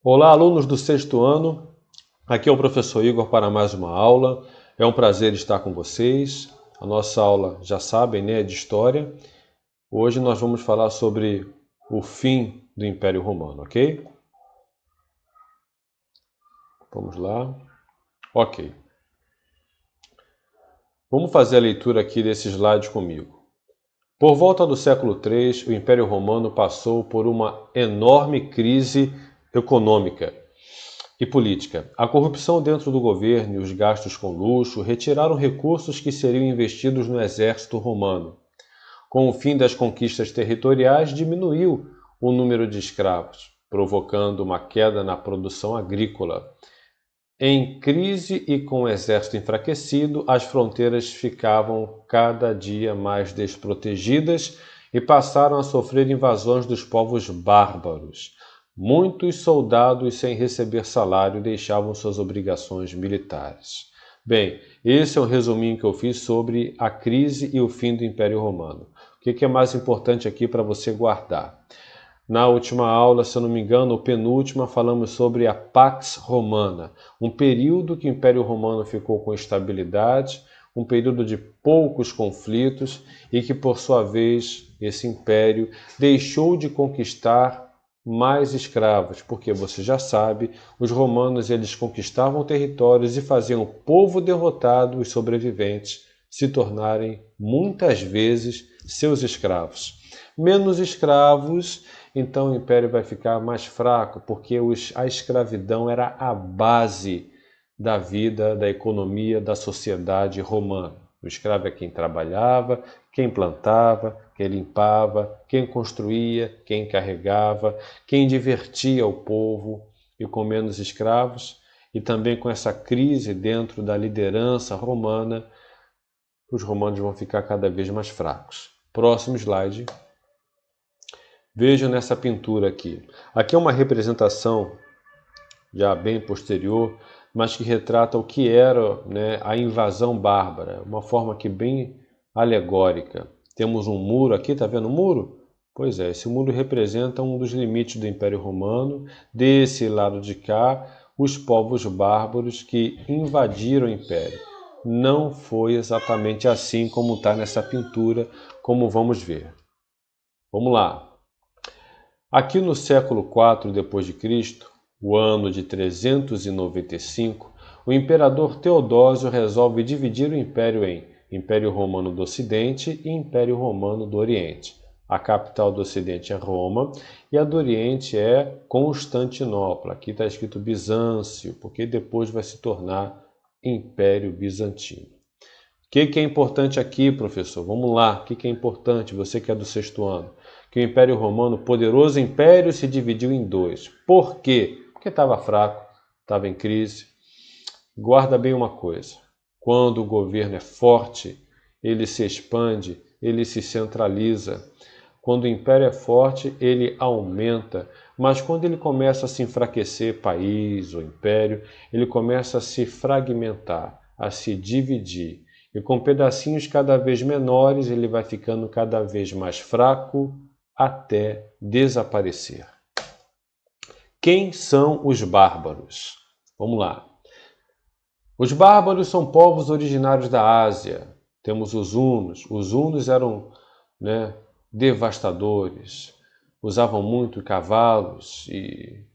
Olá, alunos do sexto ano. Aqui é o professor Igor para mais uma aula. É um prazer estar com vocês. A nossa aula, já sabem, né, é de História. Hoje nós vamos falar sobre o fim do Império Romano, ok? Vamos lá. Ok. Vamos fazer a leitura aqui desse slide comigo. Por volta do século III, o Império Romano passou por uma enorme crise econômica e política. A corrupção dentro do governo e os gastos com luxo retiraram recursos que seriam investidos no exército romano. Com o fim das conquistas territoriais, diminuiu o número de escravos, provocando uma queda na produção agrícola. Em crise e com o exército enfraquecido, as fronteiras ficavam cada dia mais desprotegidas e passaram a sofrer invasões dos povos bárbaros. Muitos soldados sem receber salário deixavam suas obrigações militares. Bem, esse é um resuminho que eu fiz sobre a crise e o fim do Império Romano. O que é mais importante aqui para você guardar? Na última aula, se eu não me engano, ou penúltima, falamos sobre a Pax Romana, um período que o Império Romano ficou com estabilidade, um período de poucos conflitos e que, por sua vez, esse império deixou de conquistar mais escravos, porque você já sabe, os romanos eles conquistavam territórios e faziam o povo derrotado, os sobreviventes, se tornarem muitas vezes seus escravos. Menos escravos, então o império vai ficar mais fraco, porque a escravidão era a base da vida, da economia, da sociedade romana. O escravo é quem trabalhava, quem plantava, quem limpava, quem construía, quem carregava, quem divertia o povo. E com menos escravos, e também com essa crise dentro da liderança romana, os romanos vão ficar cada vez mais fracos. Próximo slide. Vejam nessa pintura aqui. Aqui é uma representação já bem posterior, mas que retrata o que era, né, a invasão bárbara, uma forma aqui bem alegórica. Temos um muro aqui, está vendo o muro? Pois é, esse muro representa um dos limites do Império Romano. Desse lado de cá, os povos bárbaros que invadiram o Império. Não foi exatamente assim como está nessa pintura, como vamos ver. Vamos lá. Aqui no século IV d.C., o ano de 395, o imperador Teodósio resolve dividir o império em Império Romano do Ocidente e Império Romano do Oriente. A capital do Ocidente é Roma e a do Oriente é Constantinopla. Aqui está escrito Bizâncio, porque depois vai se tornar Império Bizantino. O que é importante aqui, professor? Vamos lá, o que é importante, você que é do sexto ano? Que o Império Romano, poderoso império, se dividiu em dois. Por quê? Porque estava fraco, estava em crise. Guarda bem uma coisa, quando o governo é forte, ele se expande, ele se centraliza. Quando o império é forte, ele aumenta. Mas quando ele começa a se enfraquecer, país ou império, ele começa a se fragmentar, a se dividir. E com pedacinhos cada vez menores, ele vai ficando cada vez mais fraco até desaparecer. Quem são os bárbaros? Vamos lá. Os bárbaros são povos originários da Ásia. Temos os hunos. Os hunos eram, devastadores. Usavam muito cavalos e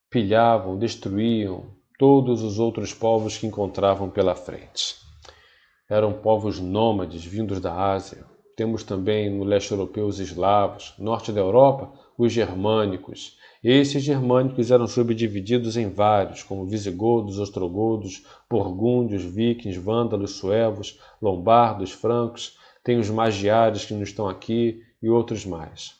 pilhavam, destruíam todos os outros povos que encontravam pela frente. Eram povos nômades vindos da Ásia. Temos também no leste europeu os eslavos, norte da Europa, os germânicos. Esses germânicos eram subdivididos em vários, como visigodos, ostrogodos, burgúndios, vikings, vândalos, suevos, lombardos, francos. Tem os magiares que não estão aqui e outros mais.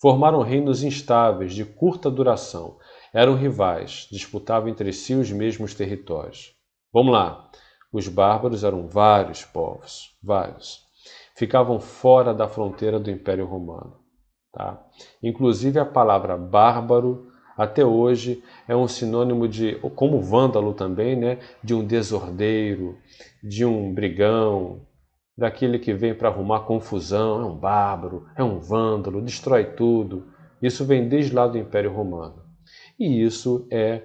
Formaram reinos instáveis, de curta duração. Eram rivais, disputavam entre si os mesmos territórios. Vamos lá. Os bárbaros eram vários povos, vários. Ficavam fora da fronteira do Império Romano. Tá? Inclusive a palavra bárbaro, até hoje, é um sinônimo de, como vândalo também, de um desordeiro, de um brigão, daquele que vem para arrumar confusão, é um bárbaro, é um vândalo, destrói tudo. Isso vem desde lá do Império Romano. E isso é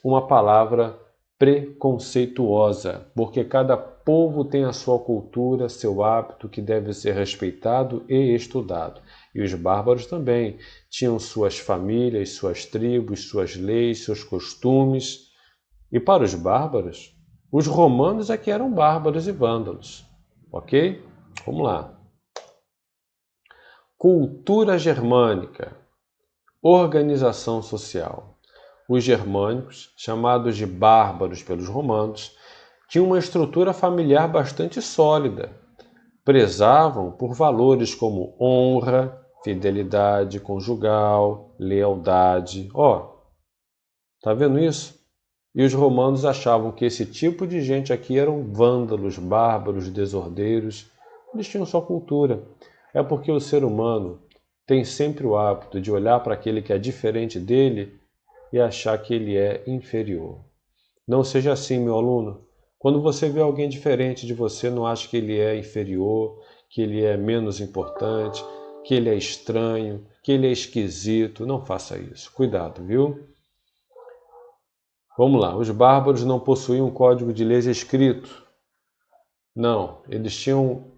uma palavra preconceituosa, porque cada povo tem a sua cultura, seu hábito que deve ser respeitado e estudado. E os bárbaros também tinham suas famílias, suas tribos, suas leis, seus costumes. E para os bárbaros, os romanos é que eram bárbaros e vândalos. Ok? Vamos lá. Cultura germânica. Organização social. Os germânicos, chamados de bárbaros pelos romanos, tinham uma estrutura familiar bastante sólida. Prezavam por valores como honra, fidelidade conjugal, lealdade. Tá vendo isso? E os romanos achavam que esse tipo de gente aqui eram vândalos, bárbaros, desordeiros. Eles tinham sua cultura. É porque o ser humano tem sempre o hábito de olhar para aquele que é diferente dele e achar que ele é inferior. Não seja assim, meu aluno. Quando você vê alguém diferente de você, não ache que ele é inferior, que ele é menos importante, que ele é estranho, que ele é esquisito. Não faça isso. Cuidado, viu? Vamos lá. Os bárbaros não possuíam um código de leis escrito. Não, eles tinham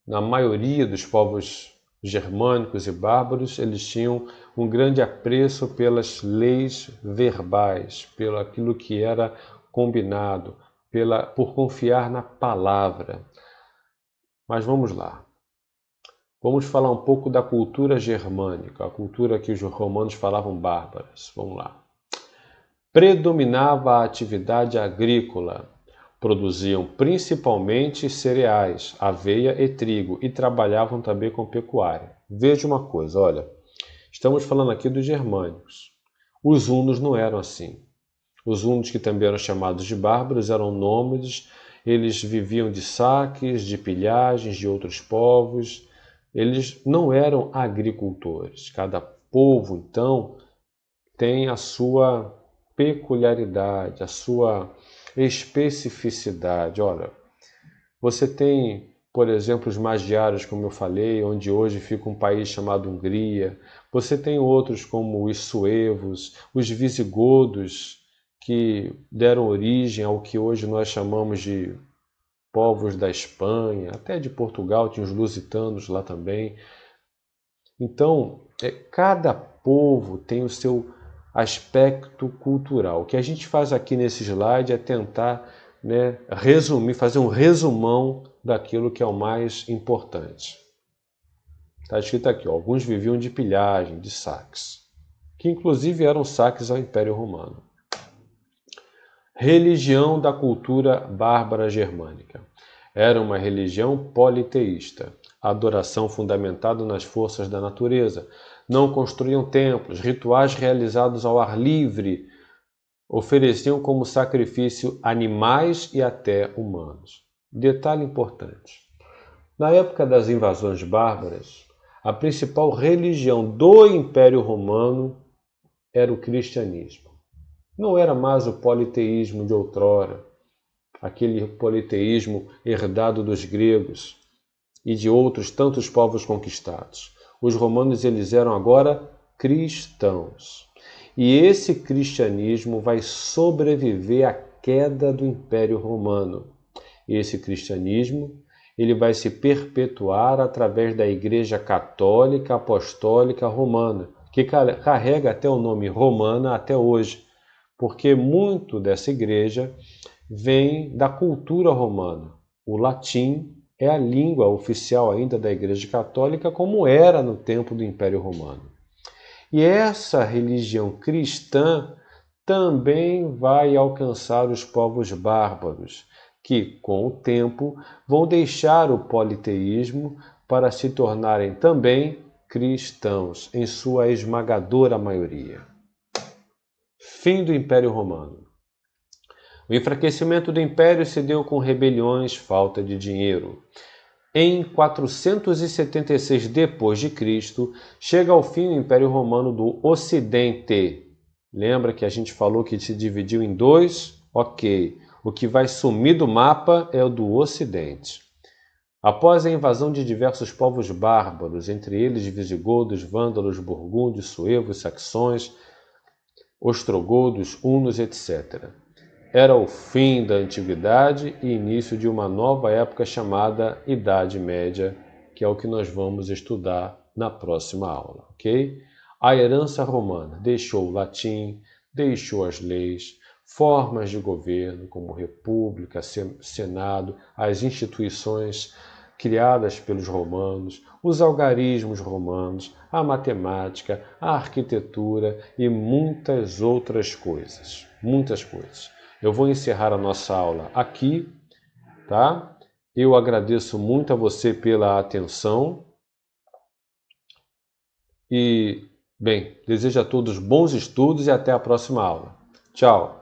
na maioria dos povos germânicos e bárbaros, eles tinham um grande apreço pelas leis verbais, pelo aquilo que era combinado, por confiar na palavra. Mas vamos lá. Vamos falar um pouco da cultura germânica, a cultura que os romanos falavam bárbaras. Vamos lá. Predominava a atividade agrícola. Produziam principalmente cereais, aveia e trigo e trabalhavam também com pecuária. Veja uma coisa, olha, estamos falando aqui dos germânicos. Os hunos não eram assim. Os hunos, que também eram chamados de bárbaros, eram nômades, eles viviam de saques, de pilhagens de outros povos. Eles não eram agricultores. Cada povo, então, tem a sua peculiaridade, a sua especificidade. Olha, você tem, por exemplo, os magiares, como eu falei, onde hoje fica um país chamado Hungria. Você tem outros como os suevos, os visigodos, que deram origem ao que hoje nós chamamos de povos da Espanha, até de Portugal, tinha os lusitanos lá também. Então, cada povo tem o seu aspecto cultural. O que a gente faz aqui nesse slide é tentar, resumir, fazer um resumão daquilo que é o mais importante. Está escrito aqui, alguns viviam de pilhagem, de saques, que inclusive eram saques ao Império Romano. Religião da cultura bárbara germânica. Era uma religião politeísta, adoração fundamentada nas forças da natureza. Não construíam templos, rituais realizados ao ar livre, ofereciam como sacrifício animais e até humanos. Detalhe importante. Na época das invasões bárbaras, a principal religião do Império Romano era o cristianismo. Não era mais o politeísmo de outrora, aquele politeísmo herdado dos gregos e de outros tantos povos conquistados. Os romanos, eles eram agora cristãos. E esse cristianismo vai sobreviver à queda do Império Romano. E esse cristianismo, ele vai se perpetuar através da Igreja Católica Apostólica Romana, que carrega até o nome romana até hoje, porque muito dessa igreja vem da cultura romana. O latim é a língua oficial ainda da Igreja Católica, como era no tempo do Império Romano. E essa religião cristã também vai alcançar os povos bárbaros, que, com o tempo, vão deixar o politeísmo para se tornarem também cristãos, em sua esmagadora maioria. Fim do Império Romano. O enfraquecimento do Império se deu com rebeliões, falta de dinheiro. Em 476 d.C., chega ao fim o Império Romano do Ocidente. Lembra que a gente falou que se dividiu em dois? Ok. O que vai sumir do mapa é o do Ocidente. Após a invasão de diversos povos bárbaros, entre eles visigodos, vândalos, burgúndios, suevos, saxões, ostrogodos, hunos, etc. Era o fim da antiguidade e início de uma nova época chamada Idade Média, que é o que nós vamos estudar na próxima aula, ok? A herança romana deixou o latim, deixou as leis, formas de governo como república, senado, as instituições criadas pelos romanos, os algarismos romanos, a matemática, a arquitetura e muitas outras coisas. Muitas coisas. Eu vou encerrar a nossa aula aqui, tá? Eu agradeço muito a você pela atenção e, bem, desejo a todos bons estudos e até a próxima aula. Tchau!